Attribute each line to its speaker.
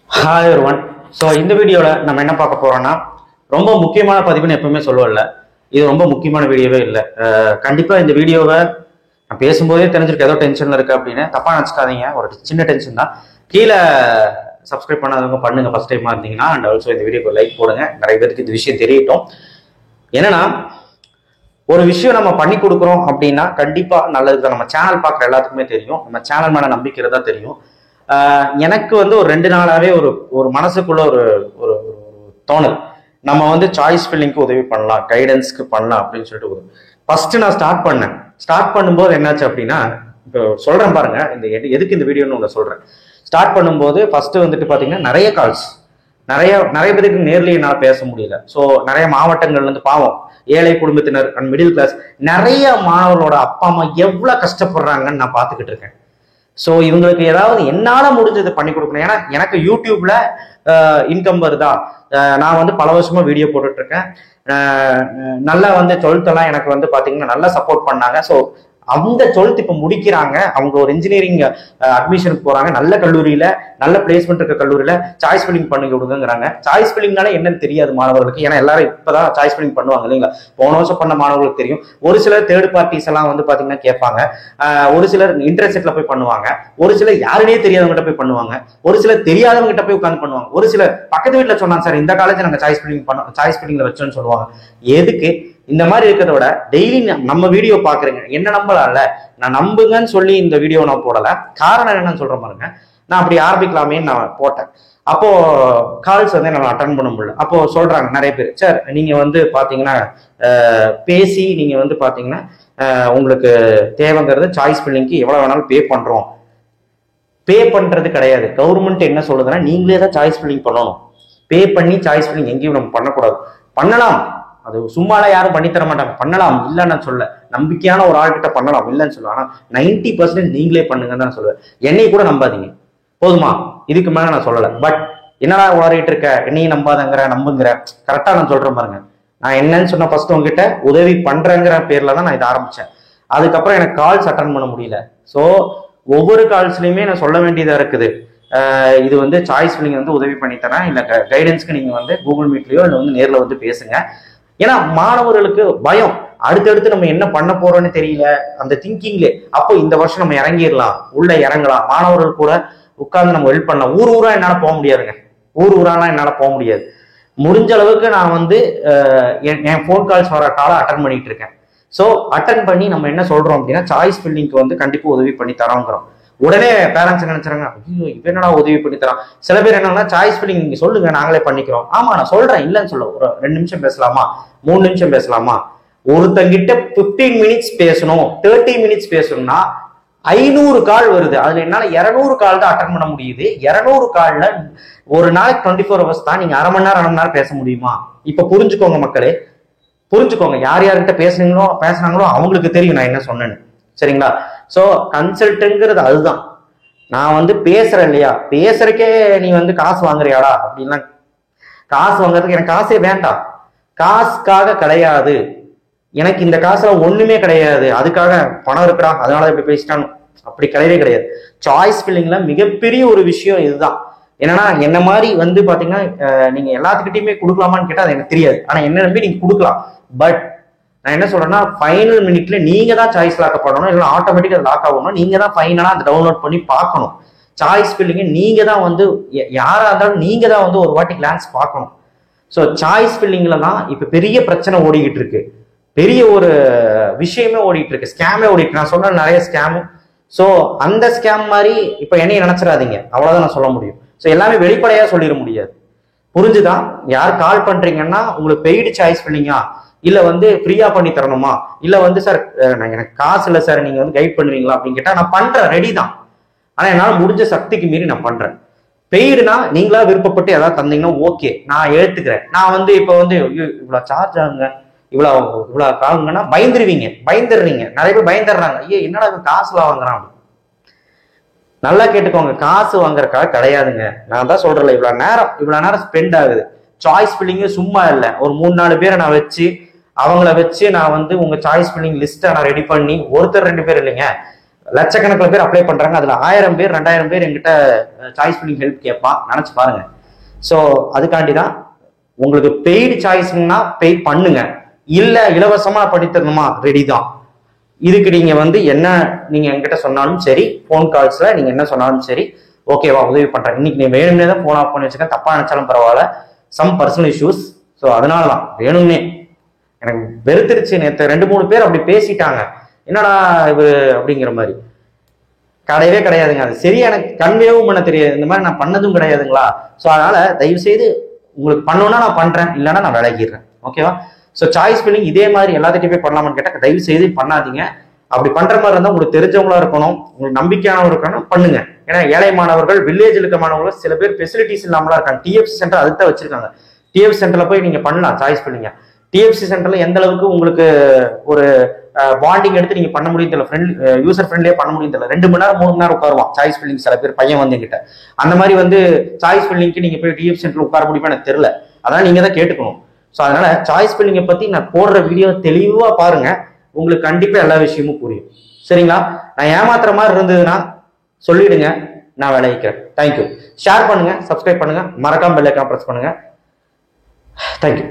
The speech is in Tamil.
Speaker 1: ஹாய் ஒருவன். ஸோ இந்த வீடியோவில் நம்ம என்ன பார்க்க போறோம்னா, ரொம்ப முக்கியமான பதிவுன்னு எப்பவுமே சொல்லுவல, இது ரொம்ப முக்கியமான வீடியோவே இல்லை. கண்டிப்பாக இந்த வீடியோவை நான் பேசும்போதே தெரிஞ்சிருக்கு ஏதோ டென்ஷனில் இருக்கு அப்படின்னு தப்பா நினச்சிக்காதீங்க. ஒரு சின்ன டென்ஷன் தான். கீழே சப்ஸ்கிரைப் பண்ணாதவங்க பண்ணுங்க ஃபர்ஸ்ட் டைமாக இருந்தீங்கன்னா. அண்ட் ஆல்சோ இந்த வீடியோக்கு லைக் போடுங்க, நிறைய பேருக்கு இந்த விஷயம் தெரியட்டும். என்னன்னா, ஒரு விஷயம் நம்ம பண்ணி கொடுக்குறோம் அப்படின்னா கண்டிப்பா நல்லதுதான். நம்ம சேனல் பார்க்குற எல்லாத்துக்குமே தெரியும், நம்ம சேனல் மேல நம்பிக்கை தான் தெரியும். எனக்கு ஒரு 2 நாளாவே ஒரு ஒரு மனசுக்குள்ள ஒரு ஒரு தோணல், நம்ம சாய்ஸ் ஃபில்லிங்க்கு உதவி பண்ணலாம், கைடன்ஸ்க்கு பண்ணலாம் அப்படின்னு சொல்லிட்டு ஃபர்ஸ்ட் நான் ஸ்டார்ட் பண்ணும்போது என்னாச்சு அப்படின்னா, இப்போ சொல்றேன் பாருங்க, இந்த எதுக்கு இந்த வீடியோன்னு ஒன்று சொல்றேன். ஸ்டார்ட் பண்ணும்போது ஃபர்ஸ்ட் பாத்தீங்கன்னா நிறைய கால்ஸ், நிறைய பேருக்கு நேர்ல என்னால் பேச முடியல. ஸோ நிறைய மாவட்டங்கள்ல இருந்து பாவம் ஏழை குடும்பத்தினர் அண்ட் மிடில் கிளாஸ் நிறைய மாணவர்களோட அப்பா அம்மா எவ்வளவு கஷ்டப்படுறாங்கன்னு நான் பார்த்துக்கிட்டு இருக்கேன். ஸோ இவங்களுக்கு ஏதாவது என்னால முடிஞ்சது பண்ணி கொடுக்கணும். ஏன்னா எனக்கு யூடியூப்ல இன்கம் வருதா, நான் பல வருஷமா வீடியோ போட்டுட்டு இருக்கேன். நல்லா 12th எல்லாம் எனக்கு பாத்தீங்கன்னா நல்லா சப்போர்ட் பண்ணாங்க. ஸோ அந்த 12th இப்ப முடிக்கிறாங்க, அவங்க ஒரு இன்ஜினியரிங் அட்மிஷனுக்கு போறாங்க, நல்ல கல்லூரியில, நல்ல பிளேஸ்மெண்ட் இருக்க கல்லூரியில சாய்ஸ் ஃபில்லிங் பண்ணி கொடுங்கிறாங்க. சாய்ஸ் ஃபில்லிங்னால என்னன்னு தெரியாது மாணவர்களுக்கு, ஏன்னா எல்லாரும் இப்பதான் சாய்ஸ் ஃபில்லிங் பண்ணுவாங்க இல்லைங்களா. போன வருஷம் பண்ண மாணவர்களுக்கு தெரியும். ஒரு சிலர் தேர்ட் பார்ட்டிஸ் எல்லாம் பாத்தீங்கன்னா கேட்பாங்க, ஒரு சிலர் இன்டர்நெட்ல போய் பண்ணுவாங்க, ஒரு சிலர் யாருனே தெரியாதவங்கிட்ட போய் பண்ணுவாங்க, ஒரு சிலர் தெரியாதவங்கிட்ட போய் உட்காந்து பண்ணுவாங்க, ஒரு சிலர் பக்கத்து வீட்டுல சொன்னாங்க சார் இந்த காலேஜ் நாங்க சாய்ஸ் ஃபில்லிங்ல வச்சோன்னு சொல்லுவாங்க. எதுக்கு இந்த மாதிரி இருக்கிறத விட டெய்லி நம்ம வீடியோ பாக்குறேங்க, என்ன நம்பலாம்ல, நான் நம்புங்கன்னு சொல்லி இந்த வீடியோ நான் போடல. காரணம் என்னன்னு சொல்ற பாருங்க, நான் அப்படி ஆரம்பிக்கலாமேன்னு நான் போட்டேன். அப்போ கால்ஸ் நான் அட்டன் பண்ண முடியல. அப்போ சொல்றாங்க நிறைய பேர், சார் நீங்க பாத்தீங்கன்னா பேசி நீங்க பாத்தீங்கன்னா உங்களுக்கு தேவைங்கிறது சாய்ஸ் ஃபில்லிங்க்கு எவ்வளவு வேணாலும் பே பண்றோம். பே பண்றது கிடையாது, கவர்மெண்ட் என்ன சொல்லுதுன்னா நீங்களே தான் சாய்ஸ் ஃபில்லிங் பண்ணணும். பே பண்ணி சாய்ஸ் ஃபில்லிங் எங்கேயும் நம்ம பண்ணக்கூடாது. பண்ணலாம், அது சும்மால யாரும் பண்ணி தர மாட்டாங்க, பண்ணலாம் இல்லைன்னு சொல்ல, நம்பிக்கையான ஒரு ஆள்கிட்ட பண்ணலாம் இல்லைன்னு சொல்லுவேன். ஆனா 90% நீங்களே பண்ணுங்கன்னு தான் சொல்லுவேன். என்னை கூட நம்பாதீங்க போதுமா, இதுக்கு மேல நான் சொல்லலை. பட் என்னடா உளறிட்டு இருக்க, என்னையும் நம்புங்கிற கரெக்டா நான் சொல்றேன் பாருங்க. நான் என்னன்னு சொன்ன ஃபர்ஸ்ட் உங்ககிட்ட உதவி பண்றேங்கிற பேர்ல தான் நான் இதை ஆரம்பிச்சேன். அதுக்கப்புறம் எனக்கு கால்ஸ் அட்டன் பண்ண முடியல. ஸோ ஒவ்வொரு கால்ஸ்லயுமே நான் சொல்ல வேண்டியதா இருக்குது, இது சாய்ஸ் ஃபில்லிங் உதவி பண்ணி தரேன், இல்ல கைடன்ஸ்க்கு நீங்க கூகுள் மீட்லயோ இல்லை நேர்ல பேசுங்க. ஏன்னா மாணவர்களுக்கு பயம், அடுத்தடுத்து நம்ம என்ன பண்ண போறோம்னு தெரியல, அந்த திங்கிங்லே. அப்போ இந்த வருஷம் நம்ம இறங்கிடலாம், உள்ள இறங்கலாம், மாணவர்கள் கூட உட்கார்ந்து நம்ம ஹெல்ப் பண்ணலாம். ஊரா என்னால போக முடியாதுங்க, ஊராலாம் என்னால போக முடியாது. முடிஞ்ச அளவுக்கு நான் என் ஃபோன் கால்ஸ் வர காலம் அட்டன் பண்ணிட்டு இருக்கேன். ஸோ அட்டன் பண்ணி நம்ம என்ன சொல்றோம் அப்படின்னா, சாய்ஸ் ஃபில்லிங்க்கு கண்டிப்பா உதவி பண்ணி தரோங்கிறோம். உடனே பேரண்ட்ஸ் நினைச்சாங்க, ஐயோ இவ என்னடா உதவி பண்ணி தரான். சில பேர் என்னன்னா, சாய்ஸ் ஃபில்லிங் நீங்க சொல்லுங்க நாங்களே பண்ணிக்கிறோம். ஆமா நான் சொல்றேன் இல்லைன்னு சொல்ல, ஒரு 2 நிமிஷம் பேசலாமா, 3 நிமிஷம் பேசலாமா. ஒருத்தங்கிட்ட 15 மினிட்ஸ் பேசணும், 30 மினிட்ஸ் பேசணும்னா 500 கால் வருது. அதுல என்னால 200 கால் தான் அட்டன் பண்ண முடியுது. 200 கால்ல ஒரு நாளைக்கு 24 ஹவர்ஸ் தான், நீங்க அரை மணி நேரம் பேச முடியுமா? இப்ப புரிஞ்சுக்கோங்க மக்களே, புரிஞ்சுக்கோங்க. யார் யார்கிட்ட பேசுனாங்களோ அவங்களுக்கு தெரியும் நான் என்ன சொன்னேன்னு, சரிங்களா? ஸோ கன்சல்ட்டுங்கிறது அதுதான். நான் பேசுறேன் இல்லையா, பேசுறக்கே நீ காசு வாங்குறியாடா அப்படின்லாம். காசு வாங்குறதுக்கு எனக்கு காசே வேண்டாம், காசுக்காக கிடையாது. எனக்கு இந்த காசுல ஒண்ணுமே கிடையாது, அதுக்காக பணம் இருக்கிறா அதனால இப்படி பேசிட்டானு அப்படி கிடையவே கிடையாது. சாய்ஸ் ஃபில்லிங்ல மிகப்பெரிய ஒரு விஷயம் இதுதான். என்னன்னா என்ன மாதிரி பாத்தீங்கன்னா நீங்க எல்லாத்துக்கிட்டையுமே கொடுக்கலாமான்னு கேட்டா அது எனக்கு தெரியாது, ஆனா என்ன நம்பி நீங்க கொடுக்கலாம். பட் நான் என்ன சொல்றேன்னா, ஃபைனல் மினிட்ல நீங்க தான் சாய்ஸ் லாக் பண்ணணும், இல்லை ஆட்டோமேட்டிக் அது லாக் ஆகணும். நீங்க தான் ஃபைனலா அந்த டவுன்லோட் பண்ணி பார்க்கணும். சாய்ஸ் ஃபில்லிங்க நீங்க தான் யாரா இருந்தாலும் நீங்க தான் ஒரு வாட்டி கிளான்ஸ் பார்க்கணும். ஸோ சாய்ஸ் ஃபில்லிங்ல தான் இப்ப பெரிய பிரச்சனை ஓடிக்கிட்டு இருக்கு, பெரிய ஒரு விஷயமே ஓடிட்டு இருக்கு, ஸ்கேமே ஓடிட்டு. நான் சொன்ன நிறைய ஸ்கேம். ஸோ அந்த ஸ்கேம் மாதிரி இப்ப என்னைய நினைச்சிடாதீங்க, அவ்வளவுதான் நான் சொல்ல முடியும். ஸோ எல்லாமே வெளிப்படையா சொல்லிட முடியாது, புரிஞ்சுதான்? யார் கால் பண்றீங்கன்னா உங்களுக்கு பெய்டு சாய்ஸ் ஃபில்லிங்கா, இல்ல ஃப்ரீயா பண்ணி தரணுமா, இல்ல சார் எனக்கு காசு இல்லை சார் நீங்க கைட் பண்ணுவீங்களா அப்படின்னு கேட்டா நான் பண்றேன், ரெடி தான். ஆனா என்னால முடிஞ்ச சக்திக்கு மீறி நான் பண்றேன். பெய்டுனா நீங்களா விருப்பப்பட்டு ஏதாவது தந்தீங்கன்னா ஓகே, நான் ஏத்துக்கிறேன். நான் இப்ப இவ்வளவு சார்ஜ் ஆகுங்க, இவ்வளவு ஆகுங்கன்னா பயந்துடுறீங்க. நிறைய பேர் பயந்துடுறாங்க, ஐயோ என்னடா காசுலாம் வாங்குறான். நல்லா கேட்டுக்கோங்க, காசு வாங்குறதுக்காக கிடையாதுங்க. நான் தான் சொல்றேன், இவ்வளவு நேரம் ஸ்பெண்ட் ஆகுது. சாய்ஸ் ஃபில்லிங் சும்மா இல்லை, ஒரு 3-4 பேரை நான் அவங்கள வச்சு நான் உங்க சாய்ஸ் ஃபில்லிங் லிஸ்ட்டை நான் ரெடி பண்ணி, ஒருத்தர் 2 பேர் இல்லைங்க, லட்சக்கணக்கில் பேர் அப்ளை பண்றாங்க. அதுல 1000 பேர் 2000 பேர் எங்கிட்ட சாய்ஸ் ஃபில்லிங் ஹெல்ப் கேட்பான். நினைச்சு பாருங்க. ஸோ அதுக்காண்டி தான் உங்களுக்கு பெய்டு சாய்ஸ்னா பெய் பண்ணுங்க. இல்ல இலவசமா படித்தரணுமா ரெடி தான். இதுக்கு நீங்க என்ன நீங்க என்கிட்ட சொன்னாலும் சரி, போன் கால்ஸ்ல நீங்க என்ன சொன்னாலும் சரி, ஓகேவா உதவி பண்றேன். இன்னைக்கு நீ வேணும்னே தான் போன் ஆஃப் பண்ணி வச்சுக்க, தப்பா நினைச்சாலும் பரவாயில்ல, சம் பர்சனல் இஷ்யூஸ். ஸோ அதனாலதான் வேணும்னே எனக்கு வெறுத்துருச்சு. நேற்று 2-3 பேர் அப்படி பேசிட்டாங்க, என்னடா இது அப்படிங்கிற மாதிரி. கிடையவே கிடையாதுங்க. அது சரியா எனக்கு கன்வேவும் பண்ண தெரியாது. இந்த மாதிரி நான் பண்ணதும் கிடையாதுங்களா. ஸோ அதனால தயவு செய்து உங்களுக்கு பண்ணணும்னா நான் பண்றேன், இல்லைன்னா நான் விலகிடுறேன். ஓகேவா. ஸோ சாய்ஸ் ஃபில்லிங் இதே மாதிரி எல்லாத்திட்டையும் போய் பண்ணலாமான்னு கேட்டால் தயவு செய்து பண்ணாதீங்க. அப்படி பண்ற மாதிரி இருந்தால் உங்களுக்கு தெரிஞ்சவங்களா இருக்கணும், உங்களுக்கு நம்பிக்கையானவங்க இருக்கணும், பண்ணுங்க. ஏன்னா ஏழை மாணவர்கள், வில்லேஜ் இருக்க மாணவர்கள் சில பேர் ஃபெசிலிட்டிஸ் இல்லாமலாம் இருக்காங்க. டிஎஃப்சி சென்டர் அதுக்கு தான் வச்சிருக்காங்க. டிஎஃப்சி சென்டர்ல போய் நீங்க பண்ணலாம் சாய்ஸ் ஃபில்லிங்க. டிஎஃப்சி சென்டர்ல எந்த அளவுக்கு உங்களுக்கு ஒரு பாண்டிங் எடுத்து நீங்க பண்ண முடியும் தெரியல, யூசர் ஃப்ரெண்ட்லியே பண்ண முடியும் தெரியல. 2 மணி நேரம் 3 மணி நேரம் உட்காருவான் சாய்ஸ் ஃபில்லிங். சில பேர் பையன் வந்து என்கிட்ட அந்த மாதிரி சாய்ஸ் ஃபில்லிங்க்கு நீங்க போய் டிஎஃப்சி சென்டர்ல உட்கார முடியுமா எனக்கு தெரியல. அதான் நீங்க தான் கேட்டுக்கணும். ஸோ அதனால சாய்ஸ் ஃபில்லிங்கை பத்தி நான் போடுற வீடியோ தெளிவா பாருங்க, உங்களுக்கு கண்டிப்பா எல்லா விஷயமும் புரியும். சரிங்களா. நான் ஏமாத்துற மாதிரி இருந்ததுன்னா சொல்லிடுங்க, நான் விளைவிக்கிறேன். தேங்க்யூ. ஷேர் பண்ணுங்க, சப்ஸ்கிரைப் பண்ணுங்க, மறக்காம பெல் ஐகான் பிரஸ் பண்ணுங்க. தேங்க்யூ.